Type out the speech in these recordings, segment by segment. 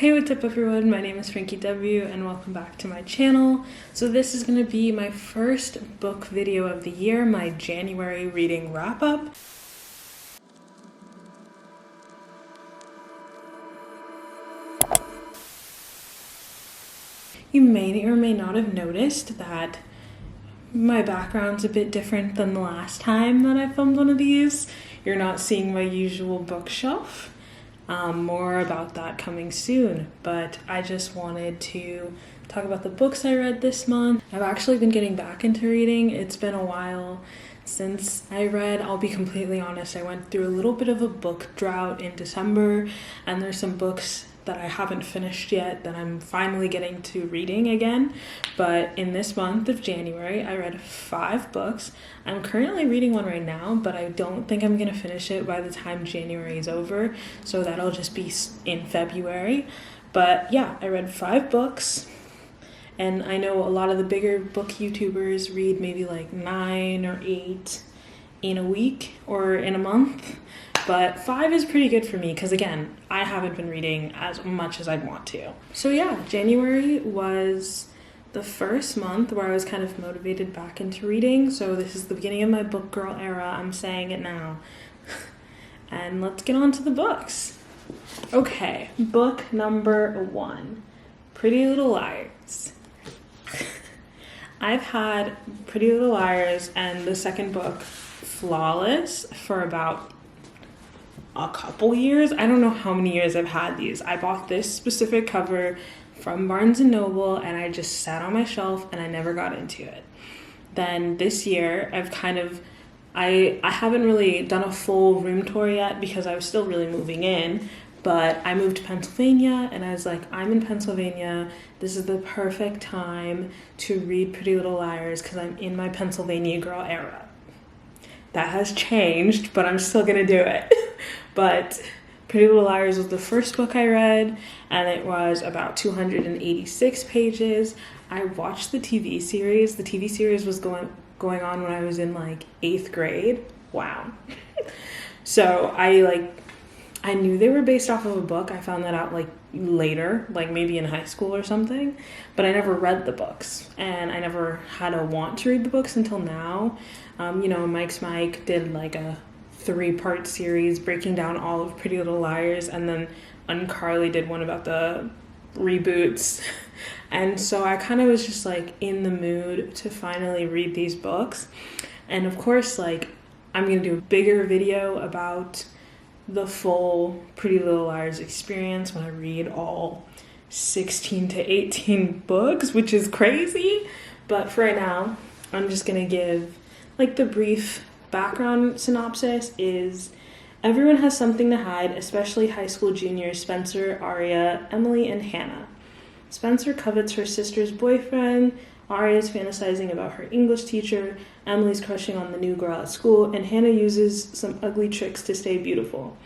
Hey, what's up everyone? My name is Frankie W and welcome back to my channel. So this is going to be my first book video of the year, my January reading wrap-up. You may or may not have noticed that my background's a bit different than the last time that I filmed one of these. You're not seeing my usual bookshelf. More about that coming soon, but I just wanted to talk about the books I read this month. I've actually been getting back into reading. It's been a while since I read. I'll be completely honest, I went through a little bit of a book drought in December, and there's some books that I haven't finished yet that I'm finally getting to reading again. But in this month of January, I read 5 books. I'm currently reading one right now, but I don't think I'm gonna finish it by the time January is over, so that'll just be in February. But yeah, I read 5 books, and I know a lot of the bigger book YouTubers read maybe like 9 or 8 in a week or in a month. But 5 is pretty good for me because, again, I haven't been reading as much as I'd want to. So yeah, January was the first month where I was kind of motivated back into reading. So this is the beginning of my book girl era. I'm saying it now. And let's get on to the books. Okay, book number 1, Pretty Little Liars. I've had Pretty Little Liars and the second book, Flawless, for about a couple years. I don't know how many years I've had these. I bought this specific cover from Barnes & Noble and I just sat on my shelf and I never got into it. Then this year I haven't really done a full room tour yet because I was still really moving in, but I moved to Pennsylvania and I was like, I'm in Pennsylvania. This is the perfect time to read Pretty Little Liars because I'm in my Pennsylvania girl era. That has changed, but I'm still gonna do it. But Pretty Little Liars was the first book I read, and it was about 286 pages. I watched the TV series. The TV series was going on when I was in like 8th grade. Wow. So I knew they were based off of a book. I found that out like later, like maybe in high school or something, but I never read the books and I never had a want to read the books until now. Mike's Mike did like a 3-part series breaking down all of Pretty Little Liars, and then Uncarly did one about the reboots. And so I kind of was just like in the mood to finally read these books. And of course, like, I'm gonna do a bigger video about the full Pretty Little Liars experience when I read all 16 to 18 books, which is crazy. But for right now, I'm just gonna give like the brief background synopsis is everyone has something to hide, especially high school juniors Spencer, Aria, Emily, and Hannah. Spencer covets her sister's boyfriend, Aria's fantasizing about her English teacher, Emily's crushing on the new girl at school, and Hannah uses some ugly tricks to stay beautiful.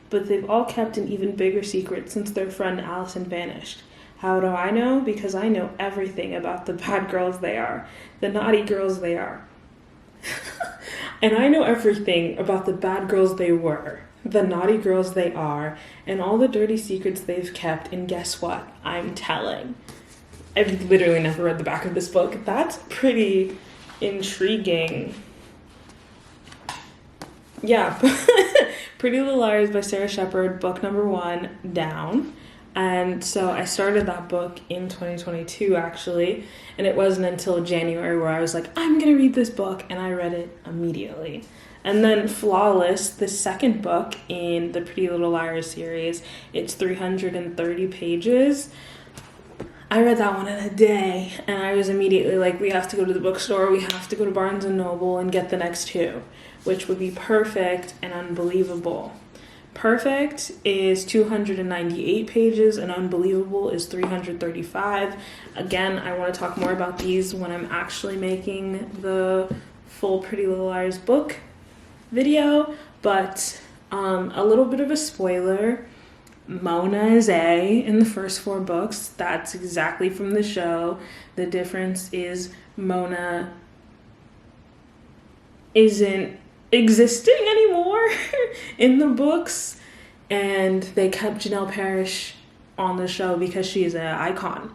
But they've all kept an even bigger secret since their friend Allison vanished. How do I know? Because I know everything about the bad girls they are, the naughty girls they are. And I know everything about the bad girls they were, the naughty girls they are, and all the dirty secrets they've kept, and guess what? I'm telling. I've literally never read the back of this book. That's pretty intriguing. Yeah. Pretty Little Liars by Sara Shepard, book number 1, down. And so I started that book in 2022 actually, and it wasn't until January where I was like, I'm gonna read this book, and I read it immediately. And then Flawless, the second book in the Pretty Little Liars series, it's 330 pages. I read that one in a day, and I was immediately like, we have to go to the bookstore, we have to go to Barnes & Noble and get the next 2, which would be Perfect and Unbelievable. Perfect is 298 pages and Unbelievable is 335. Again, I want to talk more about these when I'm actually making the full Pretty Little Liars book video, but a little bit of a spoiler. Mona is A in the first 4 books. That's exactly from the show. The difference is Mona isn't existing anymore in the books, and they kept Janelle Parrish on the show because she's an icon.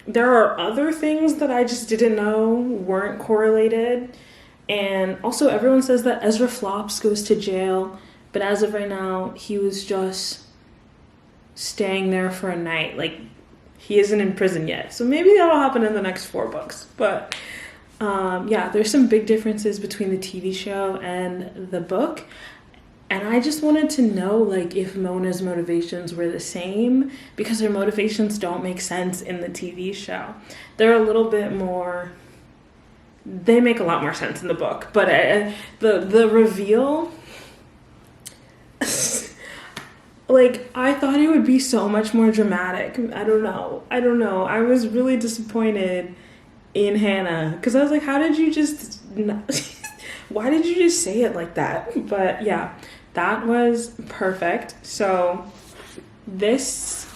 There are other things that I just didn't know weren't correlated. And also everyone says that Ezra Flops goes to jail, but as of right now, he was just staying there for a night. Like, he isn't in prison yet. So maybe that'll happen in the next 4 books. But yeah, there's some big differences between the TV show and the book. And I just wanted to know, like, if Mona's motivations were the same, because her motivations don't make sense in the TV show. They're a little bit more, they make a lot more sense in the book. But the reveal, like, I thought it would be so much more dramatic. I don't know. I was really disappointed in Hannah, because I was like, how did you just why did you just say it like that? But yeah, that was perfect. So this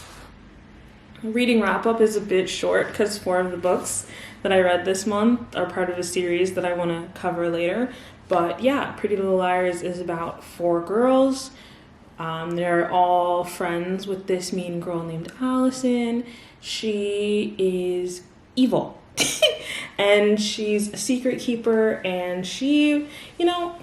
reading wrap up is a bit short because 4 of the books that I read this month are part of a series that I want to cover later. But yeah, Pretty Little Liars is about 4 girls. They're all friends with this mean girl named Allison. She is evil. And she's a secret keeper, and she, you know,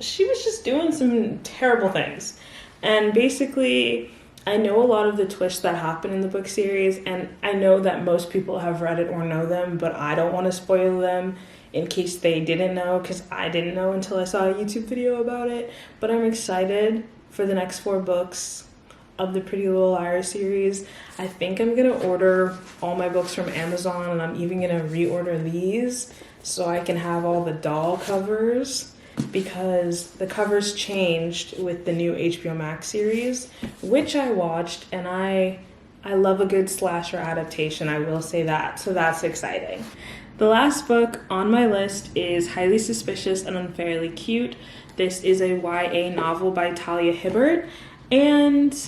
she was just doing some terrible things. And basically, I know a lot of the twists that happen in the book series, and I know that most people have read it or know them, but I don't want to spoil them in case they didn't know, because I didn't know until I saw a YouTube video about it. But I'm excited for the next 4 books of the Pretty Little Liars series. I think I'm gonna order all my books from Amazon, and I'm even gonna reorder these so I can have all the doll covers, because the covers changed with the new HBO Max series, which I watched, and I love a good slasher adaptation, I will say that, so that's exciting. The last book on my list is Highly Suspicious and Unfairly Cute. This is a YA novel by Talia Hibbert, and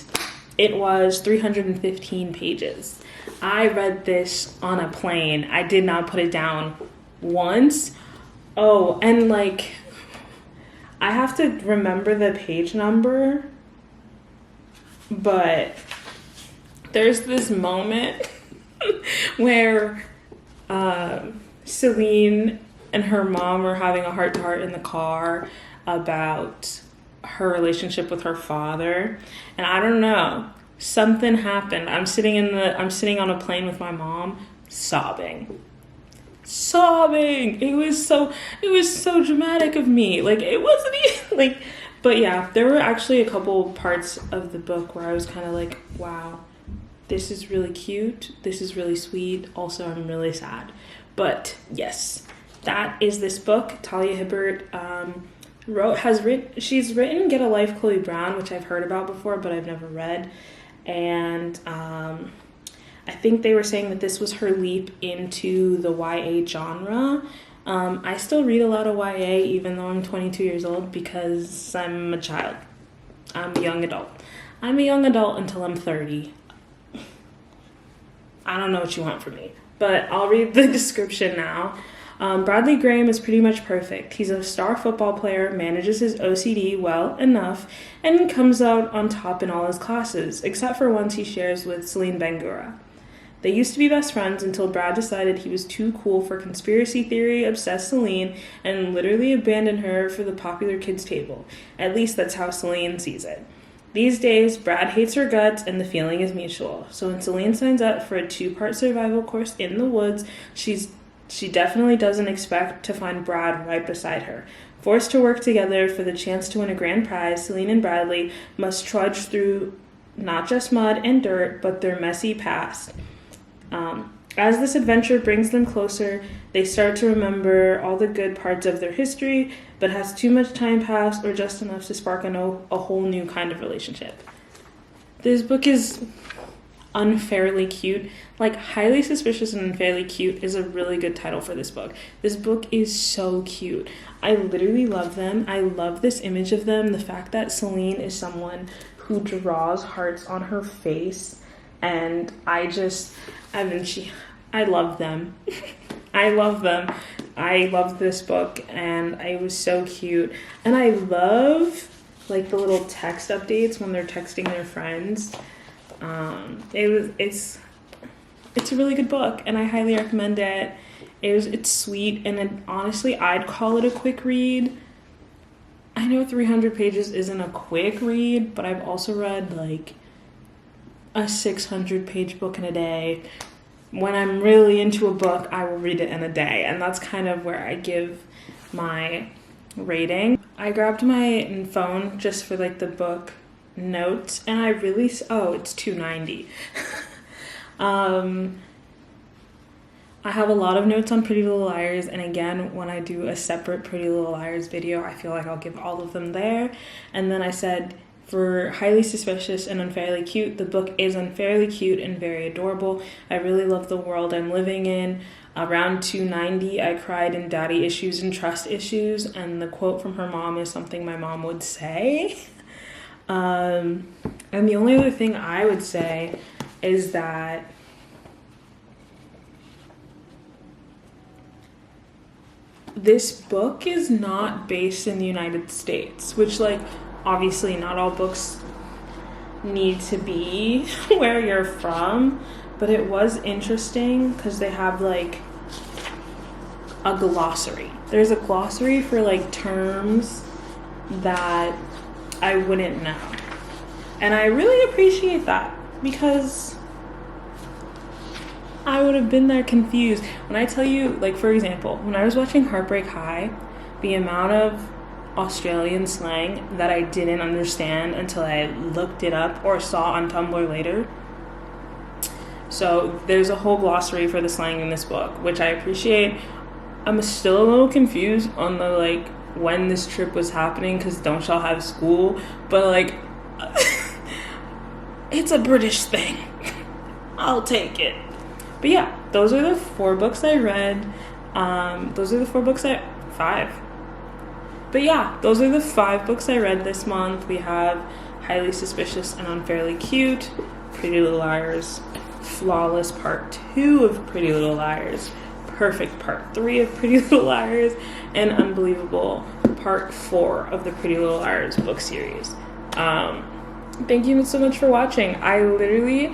it was 315 pages. I read this on a plane. I did not put it down once. Oh, and like, I have to remember the page number, but there's this moment where Celine and her mom are having a heart-to-heart in the car about her relationship with her father, and I don't know, something happened. I'm sitting on a plane with my mom, sobbing. It was so dramatic of me. Like, it wasn't even like, but yeah, there were actually a couple parts of the book where I was kind of like, wow, this is really cute, this is really sweet, also I'm really sad. But yes, that is this book. Talia Hibbert she's written Get a Life, Chloe Brown, which I've heard about before, but I've never read. And I think they were saying that this was her leap into the YA genre. I still read a lot of YA, even though I'm 22 years old, because I'm a child. I'm a young adult. I'm a young adult until I'm 30. I don't know what you want from me, but I'll read the description now. Bradley Graham is pretty much perfect. He's a star football player, manages his OCD well enough, and comes out on top in all his classes, except for ones he shares with Celine Bangura. They used to be best friends until Brad decided he was too cool for conspiracy theory-obsessed Celine and literally abandoned her for the popular kids' table. At least that's how Celine sees it. These days, Brad hates her guts and the feeling is mutual. So when Celine signs up for a 2-part survival course in the woods, she definitely doesn't expect to find Brad right beside her. Forced to work together for the chance to win a grand prize, Celine and Bradley must trudge through not just mud and dirt, but their messy past. As this adventure brings them closer, they start to remember all the good parts of their history, but has too much time passed or just enough to spark a whole new kind of relationship. This book is unfairly cute. Like, Highly Suspicious and Unfairly Cute is a really good title for this book. This book is so cute. I literally love them. I love this image of them. The fact that Celine is someone who draws hearts on her face, and I love them. I love them. I love this book, and it was so cute. And I love, like, the little text updates when they're texting their friends. It's a really good book, and I highly recommend it. It's sweet, and honestly, I'd call it a quick read. I know 300 pages isn't a quick read, but I've also read like a 600-page book in a day. When I'm really into a book, I will read it in a day, and that's kind of where I give my rating. I grabbed my phone just for like the book notes, and I really, it's $2.90. I have a lot of notes on Pretty Little Liars, and again, when I do a separate Pretty Little Liars video, I feel like I'll give all of them there. And then I said, for Highly Suspicious and Unfairly Cute, the book is unfairly cute and very adorable. I really love the world I'm living in. Around 290, I cried in daddy issues and trust issues, and the quote from her mom is something my mom would say. And the only other thing I would say is that this book is not based in the United States, which, like, obviously not all books need to be where you're from, but it was interesting because they have like a glossary. There's a glossary for like terms that I wouldn't know, and I really appreciate that because I would have been there confused. When I tell you, like, for example, when I was watching Heartbreak High, the amount of Australian slang that I didn't understand until I looked it up or saw on Tumblr later. So there's a whole glossary for the slang in this book, which I appreciate. I'm still a little confused on the, like, when this trip was happening, because don't y'all have school? But, like, it's a British thing. I'll take it. But yeah, those are the 4 books I read. Those are the 4 books 5. But yeah, those are the 5 books I read this month. We have Highly Suspicious and Unfairly Cute, Pretty Little Liars, Flawless Part 2 of Pretty Little Liars, Perfect Part 3 of Pretty Little Liars, and Unbelievable Part 4 of the Pretty Little Liars book series. Thank you so much for watching. I literally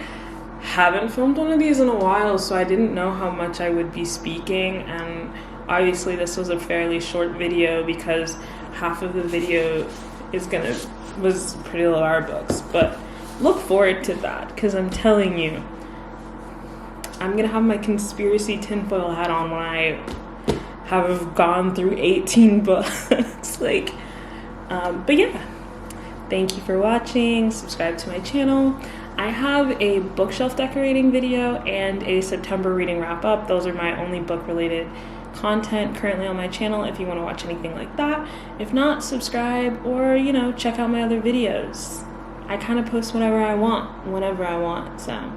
haven't filmed one of these in a while, so I didn't know how much I would be speaking, and obviously this was a fairly short video because half of the video was Pretty Little Liars books, but look forward to that because I'm telling you, I'm gonna have my conspiracy tinfoil hat on when I have gone through 18 books. Like, but yeah, thank you for watching. Subscribe to my channel. I have a bookshelf decorating video and a September reading wrap up. Those are my only book related content currently on my channel if you want to watch anything like that. If not, subscribe or, check out my other videos. I kind of post whatever I want, whenever I want, so